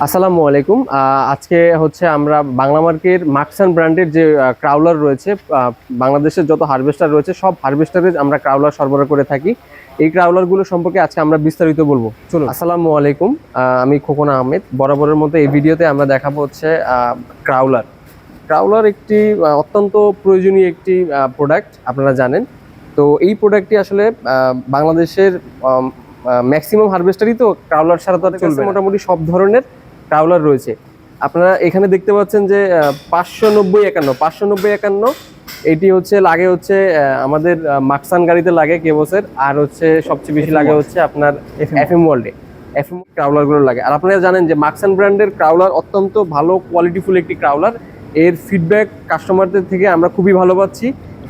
আসসালামু আলাইকুম। আজকে হচ্ছে আমরা বাংলা মার্কের মার্কসান ব্র্যান্ডের যে ক্রাউলার রয়েছে, বাংলাদেশের যত হারভেস্টার রয়েছে সব হারভেস্টারের আমরা ক্রাউলার সরবরাহ করে থাকি। এই ক্রাউলারগুলো সম্পর্কে আজকে আমরা বিস্তারিত বলবো। চলুন। আসসালামু আলাইকুম, আমি খোকন আহমেদ। বরাবরের মতো এই ভিডিওতে আমরা দেখাবো হচ্ছে ক্রাউলার। ক্রাউলার একটি অত্যন্ত প্রয়োজনীয় একটি প্রোডাক্ট, আপনারা জানেন। তো এই প্রোডাক্টটি আসলে বাংলাদেশের ম্যাক্সিমাম হারভেস্টারই তো ক্রাউলার ছাড়া তো চলবে। মোটামুটি সব ধরনের ক্রাউলার রয়েছে। আপনারা এখানে দেখতে পাচ্ছেন যে 590-51 এটি হচ্ছে লাগে হচ্ছে আমাদের মার্কসান গাড়িতে লাগে কেবসের, আর হচ্ছে সবচেয়ে বেশি লাগে হচ্ছে আপনার এফএম ওয়ার্ল্ডে এফএম ক্রাউলারগুলো লাগে। আর আপনারা জানেন যে মার্কসান ব্র্যান্ডের ক্রাউলার অত্যন্ত ভালো কোয়ালিটিফুল একটি ক্রাউলার। এর ফিডব্যাক কাস্টমারদের থেকে আমরা খুবই ভালো পাচ্ছি,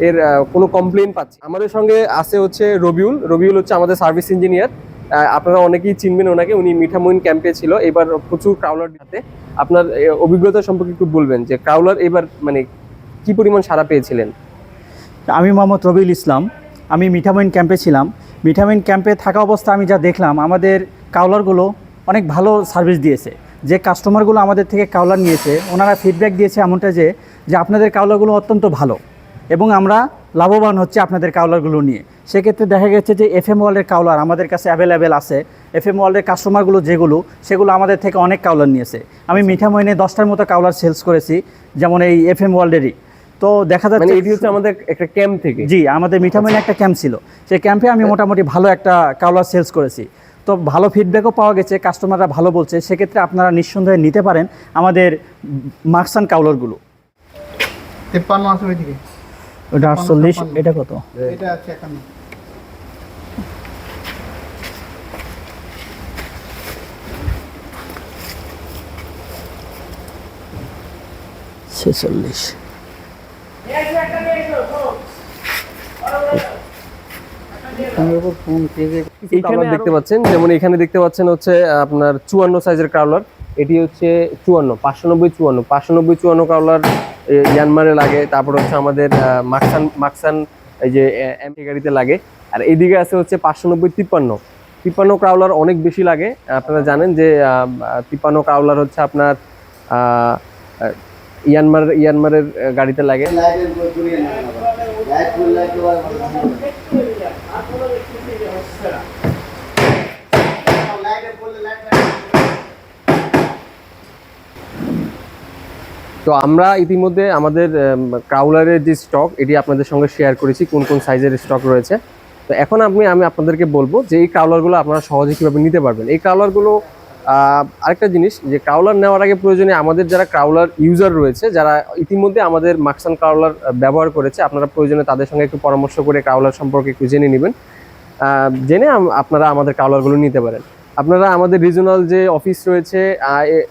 এর কোনো কমপ্লেন পাচ্ছি। আমাদের সঙ্গে আছে হচ্ছে রবিউল হচ্ছে আমাদের সার্ভিস ইঞ্জিনিয়ার। আপনারা অনেকেই চিনবেন ওনাকে, উনি মিঠামইন ক্যাম্পে ছিল। এবার প্রচুর ক্রাউলার হাতে। আপনার অভিজ্ঞতা সম্পর্কে একটু বলবেন যে ক্রাউলার এবার মানে কি পরিমাণ সাড়া পেয়েছিলেন? আমি মোহাম্মদ রবিউল ইসলাম। আমি মিঠামইন ক্যাম্পে ছিলাম। মিঠামইন ক্যাম্পে থাকা অবস্থা আমি যা দেখলাম, আমাদের কাউলারগুলো অনেক ভালো সার্ভিস দিয়েছে। যে কাস্টমারগুলো আমাদের থেকে কাউলার নিয়েছে ওনারা ফিডব্যাক দিয়েছে এমনটা যে আপনাদের কাউলারগুলো অত্যন্ত ভালো এবং আমরা লাভবান হচ্ছে আপনাদের কাউলারগুলো নিয়ে। সেক্ষেত্রে দেখা গেছে যে এফএম ওয়ার্ল্ডের কাউলার আমাদের কাছে অ্যাভেলেবেল আছে। এফএম ওয়ার্ল্ডের কাস্টমারগুলো সেগুলো আমাদের থেকে অনেক কাউলার নিয়েছে। আমি মিঠামইনে 10টার মতো কাউলার সেলস করেছি, যেমন এই এফএম ওয়ার্ল্ডেরই। তো দেখা যাচ্ছে এটি হচ্ছে আমাদের একটা ক্যাম্প থেকে। জি, আমাদের মিঠামইনে একটা ক্যাম্প ছিল। সেই ক্যাম্পে আমি মোটামুটি ভালো একটা কাউলার সেলস করেছি। তো ভালো ফিডব্যাকও পাওয়া গেছে, কাস্টমাররা ভালো বলছে। সেক্ষেত্রে আপনারা নিঃসন্দেহে নিতে পারেন আমাদের মার্কসান কাউলারগুলো। 53 আছে ওইদিকে। ওটা 48, এটা কত? এটা আছে 51। এখানে দেখতে পাচ্ছেন, যেমন এখানে দেখতে পাচ্ছেন হচ্ছে আপনার 54 সাইজের ক্রাউলার। এটি হচ্ছে 590-54 কাউলার ইয়ানমারে লাগে। তারপর হচ্ছে আমাদের মার্কসান এই যে এমটি গাড়িতে লাগে। আর এইদিকে আছে হচ্ছে 590-53 ক্রাউলার অনেক বেশি লাগে। আপনারা জানেন যে 53 ক্রাউলার হচ্ছে আপনার ইয়ানমারের গাড়িতে লাগে। তো আমরা ইতিমধ্যে আমাদের ক্রাউলারের যে স্টক এটি আপনাদের সঙ্গে শেয়ার করেছি, কোন কোন সাইজের স্টক রয়েছে। তো এখন আমি আপনাদেরকে বলবো যে এই ক্রাউলারগুলো আপনারা সহজে কীভাবে নিতে পারবেন। এই ক্রাউলারগুলো আরেকটা জিনিস, যে ক্রাউলার নেওয়ার আগে প্রয়োজনে আমাদের যারা ক্রাউলার ইউজার রয়েছে, যারা ইতিমধ্যে আমাদের মার্কসান ক্রাউলার ব্যবহার করেছে, আপনারা প্রয়োজনে তাদের সঙ্গে একটু পরামর্শ করে ক্রাউলার সম্পর্কে একটু জেনে নেবেন। জেনে আপনারা আমাদের ক্রাউলারগুলো নিতে পারেন। আপনারা আমাদের রিজনাল যে অফিস রয়েছে,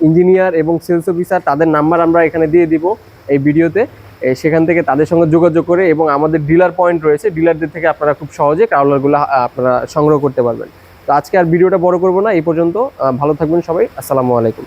ইঞ্জিনিয়ার এবং সেলস অফিসার, তাদের নাম্বার আমরা এখানে দিয়ে দিব এই ভিডিওতে। সেখান থেকে তাদের সঙ্গে যোগাযোগ করে, এবং আমাদের ডিলার পয়েন্ট রয়েছে, ডিলারদের থেকে আপনারা খুব সহজে ক্রাউলারগুলো আপনারা সংগ্রহ করতে পারবেন। তো আজকে আর ভিডিওটা বড় করব না, এই পর্যন্ত। ভালো থাকবেন সবাই। আসসালামু আলাইকুম।